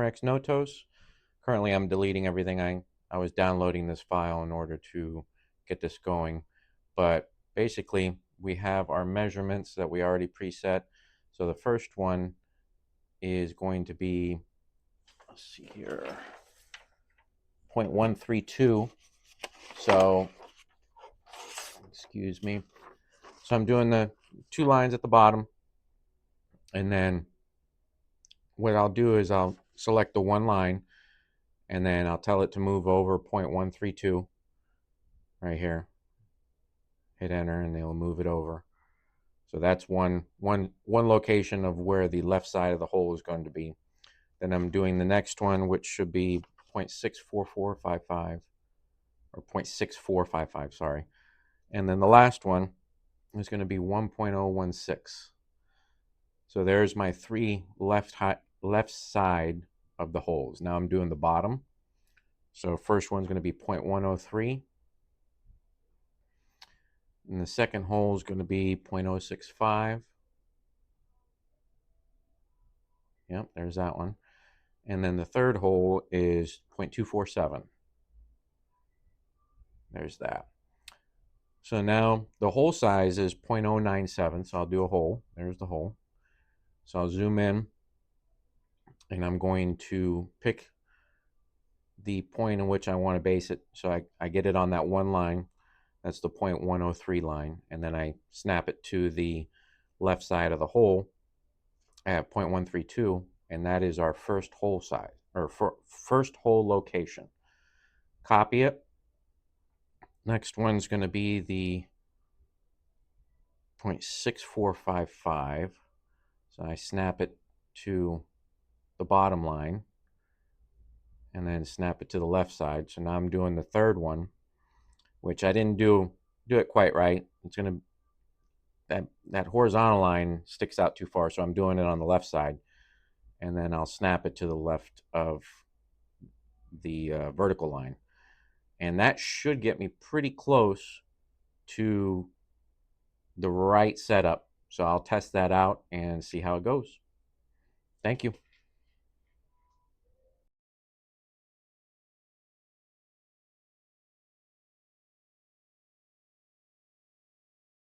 Umarex Notos. Currently, I'm deleting everything. I was downloading this file in order to get this going. But basically, we have our measurements that we already preset. So the first one is going to be, let's see here, 0.132. So, excuse me. So I'm doing the 2 lines at the bottom, and then what I'll do is I'll select the 1 line, and then I'll tell it to move over 0.132 right here. Hit enter and they'll move it over. So that's one location of where the left side of the hole is going to be. Then I'm doing the next one, which should be 0.64455 or 0.6455, sorry. And then the last one is going to be 1.016. So there's my 3 left side of the holes. Now I'm doing the bottom. So first one's going to be 0.103. And the second hole is going to be 0.065. Yep, there's that one. And then the third hole is 0.247. There's that. So now the hole size is 0.097. So I'll do a hole. There's the hole. So I'll zoom in, and I'm going to pick the point in which I want to base it. So I get it on that 1 line. That's the 0.103 line. And then I snap it to the left side of the hole at 0.132. And that is our first hole size, or first hole location. Copy it. Next one's going to be the 0.6455. So I snap it to the bottom line and then snap it to the left side. So now I'm doing the third one, which I didn't do it quite right. It's going to, that horizontal line sticks out too far, so I'm doing it on the left side, and then I'll snap it to the left of the vertical line, and that should get me pretty close to the right setup. So I'll test that out and see how it goes. Thank you.